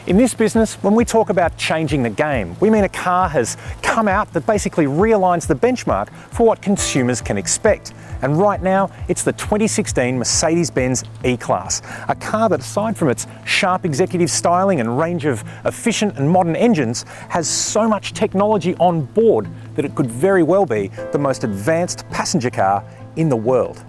In this business, when we talk about changing the game, we mean a car has come out that basically realigns the benchmark for what consumers can expect. And right now, it's the 2016 Mercedes-Benz E-Class, a car that, aside from its sharp executive styling and range of efficient and modern engines, has so much technology on board that it could very well be the most advanced passenger car in the world.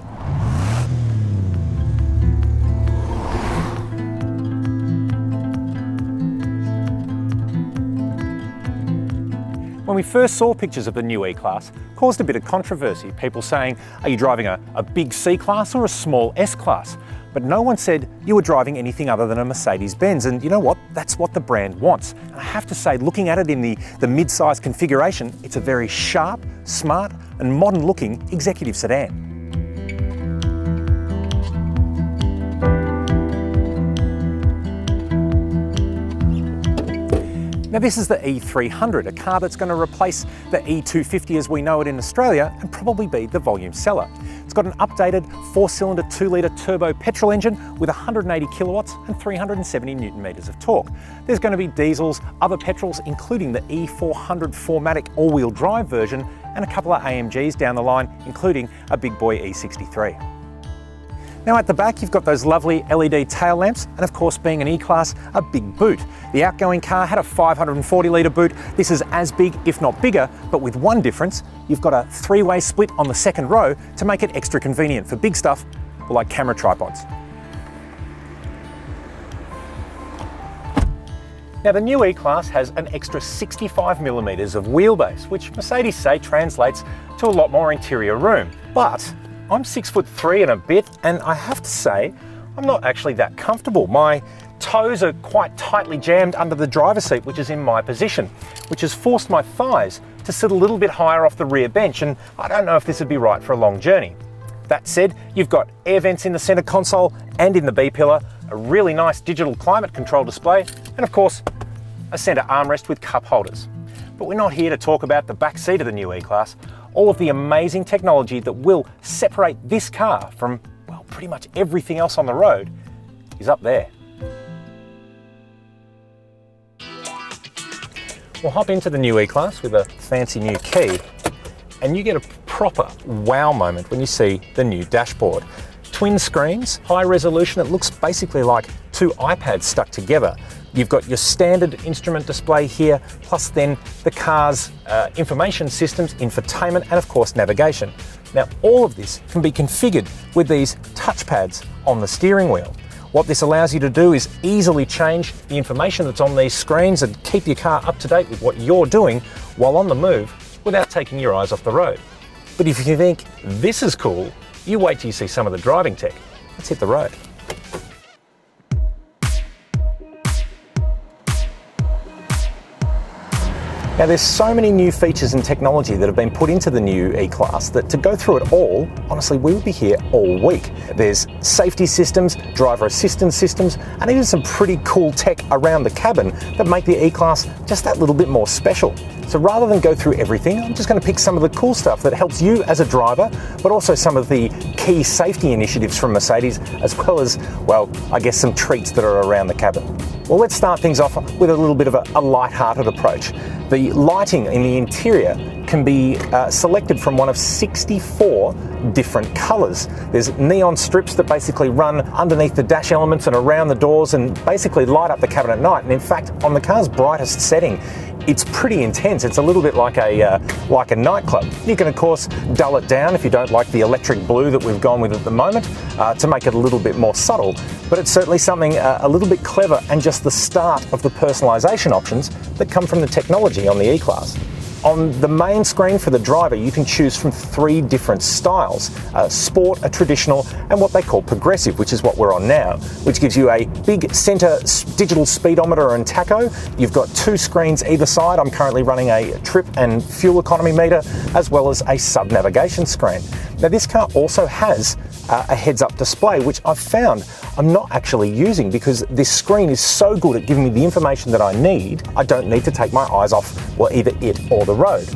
When we first saw pictures of the new E-Class, caused a bit of controversy, people saying, are you driving a big C-Class or a small S-Class? But no one said you were driving anything other than a Mercedes-Benz, and you know what? That's what the brand wants. And I have to say, looking at it in the mid-size configuration, it's a very sharp, smart and modern-looking executive sedan. Now this is the E300, a car that's going to replace the E250 as we know it in Australia and probably be the volume seller. It's got an updated 4-cylinder 2-litre turbo petrol engine with 180 kilowatts and 370 newton metres of torque. There's going to be diesels, other petrols including the E400 4MATIC all-wheel drive version and a couple of AMGs down the line, including a big boy E63. Now at the back you've got those lovely LED tail lamps and of course, being an E-Class, a big boot. The outgoing car had a 540 litre boot. This is as big, if not bigger, but with one difference. You've got a 3-way split on the second row to make it extra convenient for big stuff like camera tripods. Now the new E-Class has an extra 65mm of wheelbase, which Mercedes say translates to a lot more interior room. But I'm 6'3" and a bit, and I have to say, I'm not actually that comfortable. My toes are quite tightly jammed under the driver's seat, which is in my position, which has forced my thighs to sit a little bit higher off the rear bench, and I don't know if this would be right for a long journey. That said, you've got air vents in the center console and in the B-pillar, a really nice digital climate control display, and of course, a center armrest with cup holders. But we're not here to talk about the back seat of the new E-Class. All of the amazing technology that will separate this car from, well, pretty much everything else on the road is up there. We'll hop into the new E-Class with a fancy new key, and you get a proper wow moment when you see the new dashboard. Twin screens, high resolution, it looks basically like two iPads stuck together. You've got your standard instrument display here, plus then the car's information systems, infotainment, and of course navigation. Now all of this can be configured with these touchpads on the steering wheel. What this allows you to do is easily change the information that's on these screens and keep your car up to date with what you're doing while on the move without taking your eyes off the road. But if you think this is cool, you wait till you see some of the driving tech. Let's hit the road. Now there's so many new features and technology that have been put into the new E-Class that to go through it all, honestly, we would be here all week. There's safety systems, driver assistance systems, and even some pretty cool tech around the cabin that make the E-Class just that little bit more special. So rather than go through everything, I'm just going to pick some of the cool stuff that helps you as a driver, but also some of the key safety initiatives from Mercedes, as well as, well, I guess some treats that are around the cabin. Well, let's start things off with a little bit of a light-hearted approach. The lighting in the interior can be selected from one of 64 different colours. There's neon strips that basically run underneath the dash elements and around the doors and basically light up the cabin at night. And in fact, on the car's brightest setting, it's pretty intense. It's a little bit like a nightclub. You can of course dull it down if you don't like the electric blue that we've gone with at the moment to make it a little bit more subtle. But it's certainly something a little bit clever and just the start of the personalisation options that come from the technology on the E-Class. On the main screen for the driver, you can choose from 3 different styles, sport, a traditional, and what they call progressive, which is what we're on now, which gives you a big centre digital speedometer and tacho. You've got 2 screens either side. I'm currently running a trip and fuel economy meter, as well as a sub-navigation screen. Now this car also has a heads-up display, which I've found I'm not actually using because this screen is so good at giving me the information that I need, I don't need to take my eyes off, well, either it or the road.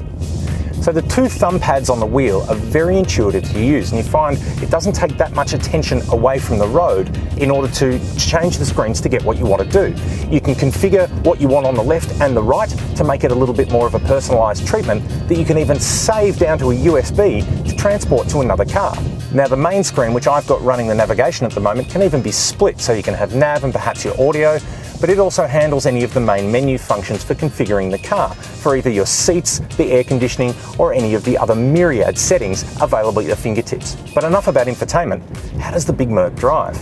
So the two thumb pads on the wheel are very intuitive to use, and you find it doesn't take that much attention away from the road in order to change the screens to get what you want to do. You can configure what you want on the left and the right to make it a little bit more of a personalised treatment that you can even save down to a USB to transport to another car. Now the main screen, which I've got running the navigation at the moment, can even be split, so you can have nav and perhaps your audio, but it also handles any of the main menu functions for configuring the car, for either your seats, the air conditioning, or any of the other myriad settings available at your fingertips. But enough about infotainment. How does the big Merc drive?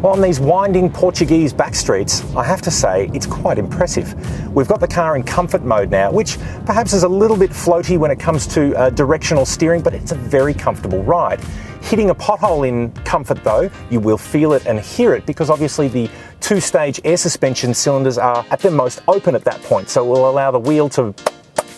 Well, on these winding Portuguese back streets, I have to say it's quite impressive. We've got the car in comfort mode now, which perhaps is a little bit floaty when it comes to directional steering, but it's a very comfortable ride. Hitting a pothole in comfort though, you will feel it and hear it, because obviously the two-stage air suspension cylinders are at their most open at that point, so it will allow the wheel to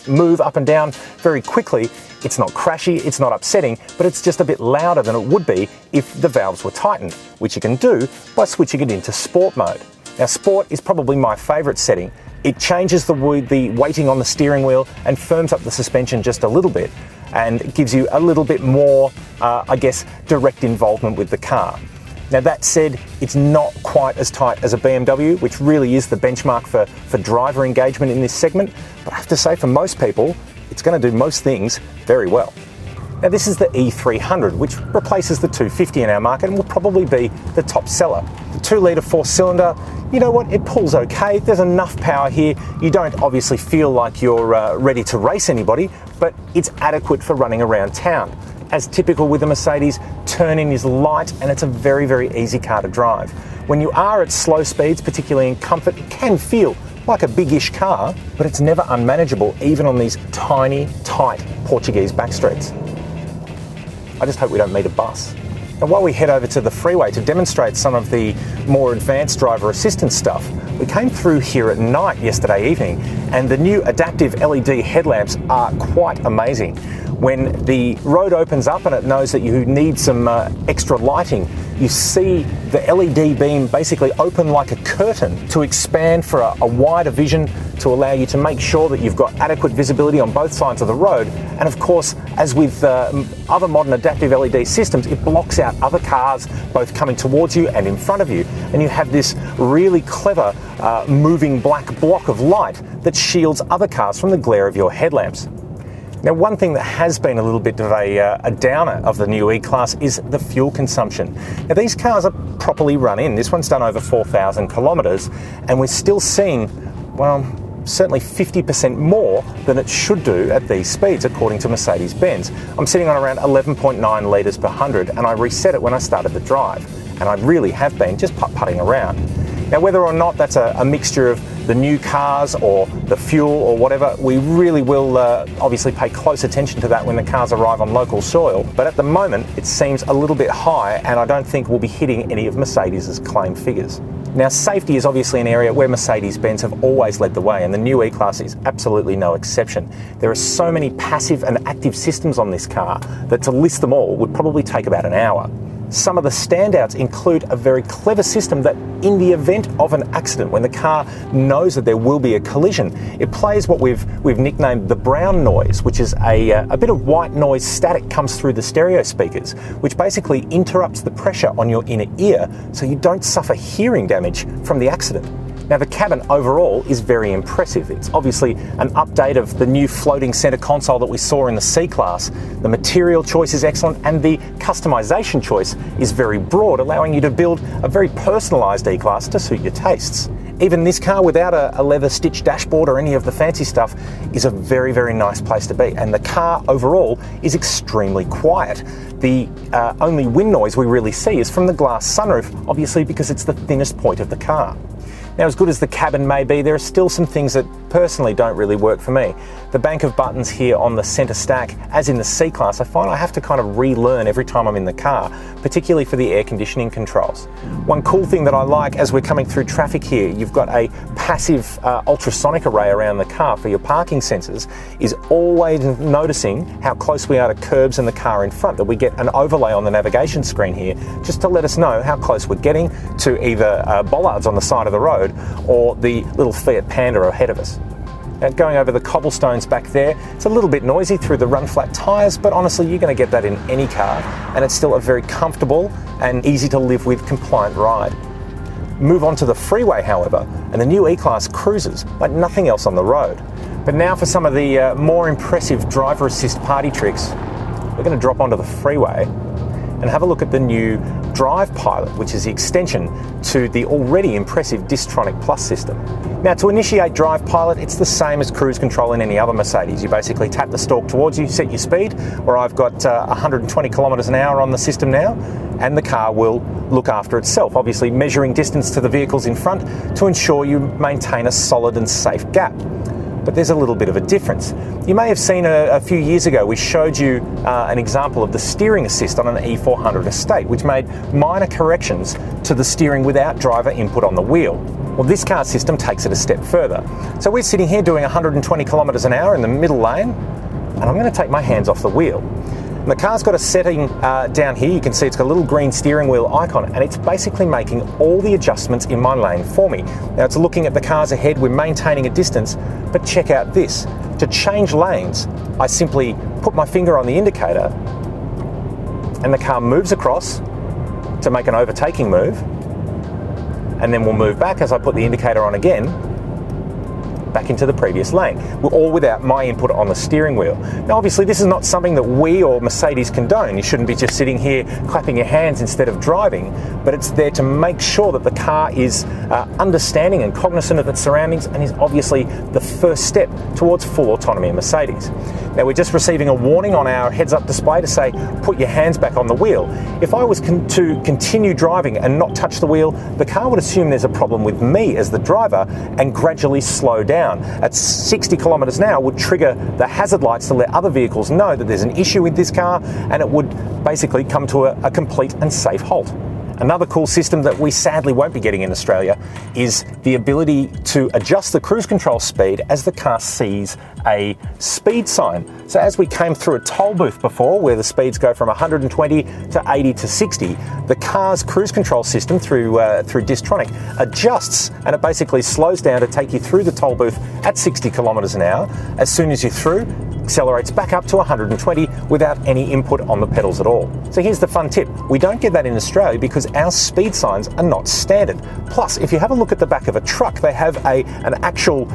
move up and down very quickly. It's not crashy, it's not upsetting, but it's just a bit louder than it would be if the valves were tightened, which you can do by switching it into sport mode. Now sport is probably my favourite setting. It changes the weighting on the steering wheel and firms up the suspension just a little bit, and it gives you a little bit more, I guess, direct involvement with the car. Now that said, it's not quite as tight as a BMW, which really is the benchmark for driver engagement in this segment, but I have to say for most people, it's going to do most things very well. Now this is the E300, which replaces the 250 in our market and will probably be the top seller. The 2-litre 4-cylinder, you know what, it pulls okay, there's enough power here. You don't obviously feel like you're ready to race anybody, but it's adequate for running around town. As typical with the Mercedes, turn-in is light and it's a very, very easy car to drive. When you are at slow speeds, particularly in comfort, it can feel like a big-ish car, but it's never unmanageable, even on these tiny, tight Portuguese backstreets. I just hope we don't meet a bus. And while we head over to the freeway to demonstrate some of the more advanced driver assistance stuff, we came through here at night yesterday evening, and the new adaptive LED headlamps are quite amazing. When the road opens up and it knows that you need some extra lighting, you see the LED beam basically open like a curtain to expand for a wider vision, to allow you to make sure that you've got adequate visibility on both sides of the road. And of course, as with other modern adaptive LED systems, it blocks out other cars both coming towards you and in front of you. And you have this really clever moving black block of light that shields other cars from the glare of your headlamps. Now, one thing that has been a little bit of a downer of the new E-Class is the fuel consumption. Now, these cars are properly run in. This one's done over 4,000 kilometres, and we're still seeing, well, certainly 50% more than it should do at these speeds, according to Mercedes-Benz. I'm sitting on around 11.9 litres per 100, and I reset it when I started the drive, and I really have been just putt-putting around. Now, whether or not that's a mixture of the new cars or the fuel or whatever, we really will obviously pay close attention to that when the cars arrive on local soil. But at the moment, it seems a little bit high, and I don't think we'll be hitting any of Mercedes' claimed figures. Now, safety is obviously an area where Mercedes-Benz have always led the way, and the new E-Class is absolutely no exception. There are so many passive and active systems on this car that to list them all would probably take about an hour. Some of the standouts include a very clever system that, in the event of an accident, when the car knows that there will be a collision, it plays what we've nicknamed the brown noise, which is a bit of white noise static comes through the stereo speakers, which basically interrupts the pressure on your inner ear so you don't suffer hearing damage from the accident. Now, the cabin overall is very impressive. It's obviously an update of the new floating centre console that we saw in the C-Class. The material choice is excellent, and the customisation choice is very broad, allowing you to build a very personalised E-Class to suit your tastes. Even this car, without a leather stitch dashboard or any of the fancy stuff, is a very, very nice place to be. And the car overall is extremely quiet. The only wind noise we really see is from the glass sunroof, obviously because it's the thinnest point of the car. Now, as good as the cabin may be, there are still some things that personally don't really work for me. The bank of buttons here on the centre stack, as in the C-Class, I find I have to kind of relearn every time I'm in the car, particularly for the air conditioning controls. One cool thing that I like as we're coming through traffic here, you've got a passive ultrasonic array around the car for your parking sensors, is always noticing how close we are to curbs and the car in front, that we get an overlay on the navigation screen here just to let us know how close we're getting to either bollards on the side of the road or the little Fiat Panda ahead of us. Now, going over the cobblestones back there, it's a little bit noisy through the run-flat tyres, but honestly, you're going to get that in any car, and it's still a very comfortable and easy to live with compliant ride. Move on to the freeway, however, and the new E-Class cruises like nothing else on the road. But now for some of the more impressive driver assist party tricks, we're going to drop onto the freeway and have a look at the new Drive Pilot, which is the extension to the already impressive Distronic Plus system. Now, to initiate Drive Pilot, it's the same as cruise control in any other Mercedes. You basically tap the stalk towards you, set your speed, where I've got 120 kilometres an hour on the system now, and the car will look after itself, obviously measuring distance to the vehicles in front to ensure you maintain a solid and safe gap. But there's a little bit of a difference. You may have seen a few years ago we showed you an example of the steering assist on an E400 estate, which made minor corrections to the steering without driver input on the wheel. Well, this car system takes it a step further. So we're sitting here doing 120 kilometres an hour in the middle lane, and I'm going to take my hands off the wheel. And the car's got a setting down here. You can see it's got a little green steering wheel icon, and it's basically making all the adjustments in my lane for me. Now, it's looking at the cars ahead, we're maintaining a distance, but check out this. To change lanes, I simply put my finger on the indicator and the car moves across to make an overtaking move, and then we'll move back as I put the indicator on again, back into the previous lane, all without my input on the steering wheel. Now, obviously, this is not something that we or Mercedes condone. You shouldn't be just sitting here clapping your hands instead of driving, but it's there to make sure that the car is understanding and cognizant of its surroundings, and is obviously the first step towards full autonomy in Mercedes. Now, we're just receiving a warning on our heads-up display to say, put your hands back on the wheel. If I was to continue driving and not touch the wheel, the car would assume there's a problem with me as the driver and gradually slow down. At 60 kilometres an hour would trigger the hazard lights to let other vehicles know that there's an issue with this car, and it would basically come to a complete and safe halt. Another cool system that we sadly won't be getting in Australia is the ability to adjust the cruise control speed as the car sees a speed sign. So as we came through a toll booth before, where the speeds go from 120 to 80 to 60, the car's cruise control system through Distronic adjusts, and it basically slows down to take you through the toll booth at 60 kilometres an hour. As soon as you're through, accelerates back up to 120 without any input on the pedals at all. So here's the fun tip. We don't get that in Australia because our speed signs are not standard. Plus, if you have a look at the back of a truck, they have an actual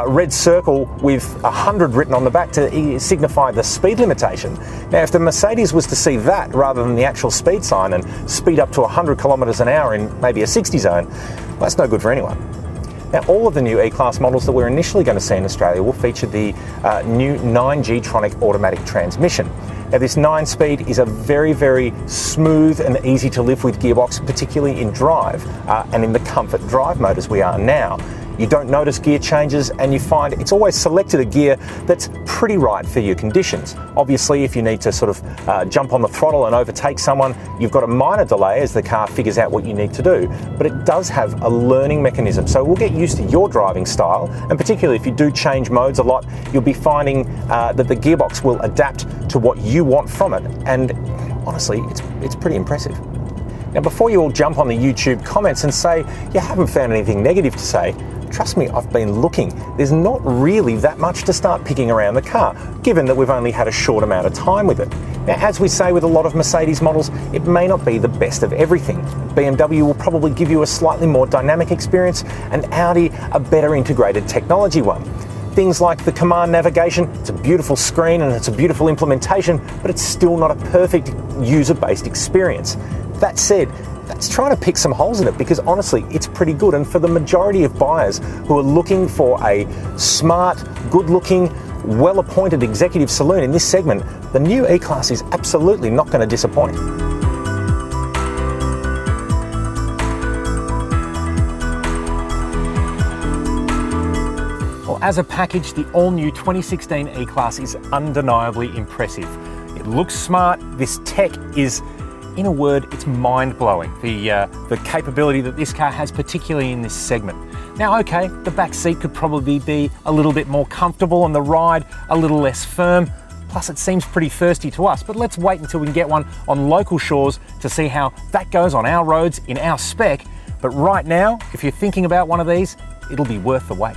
red circle with 100 written on the back to signify the speed limitation. Now, if the Mercedes was to see that rather than the actual speed sign and speed up to 100 kilometres an hour in maybe a 60 zone, well, that's no good for anyone. Now, all of the new E-Class models that we're initially going to see in Australia will feature the new 9G-tronic automatic transmission. Now, this 9-speed is a very, very smooth and easy to live with gearbox, particularly in drive and in the comfort drive mode as we are now. You don't notice gear changes, and you find it's always selected a gear that's pretty right for your conditions. Obviously, if you need to sort of jump on the throttle and overtake someone, you've got a minor delay as the car figures out what you need to do, but it does have a learning mechanism, so we'll get used to your driving style, and particularly if you do change modes a lot, you'll be finding that the gearbox will adapt to what you want from it, and honestly, it's pretty impressive. Now, before you all jump on the YouTube comments and say you haven't found anything negative to say, trust me, I've been looking. There's not really that much to start picking around the car, given that we've only had a short amount of time with it. Now, as we say with a lot of Mercedes models, it may not be the best of everything. BMW will probably give you a slightly more dynamic experience, and Audi a better integrated technology one. Things like the command navigation, it's a beautiful screen and it's a beautiful implementation, but it's still not a perfect user-based experience. That said, that's trying to pick some holes in it, because honestly, it's pretty good. And for the majority of buyers who are looking for a smart, good-looking, well-appointed executive saloon in this segment, the new E-Class is absolutely not going to disappoint. Well, as a package, the all-new 2016 E-Class is undeniably impressive. It looks smart. This tech is, in a word, it's mind-blowing, the capability that this car has, particularly in this segment. Now, okay, the back seat could probably be a little bit more comfortable and the ride a little less firm, plus it seems pretty thirsty to us, but let's wait until we can get one on local shores to see how that goes on our roads in our spec. But right now, if you're thinking about one of these, it'll be worth the wait.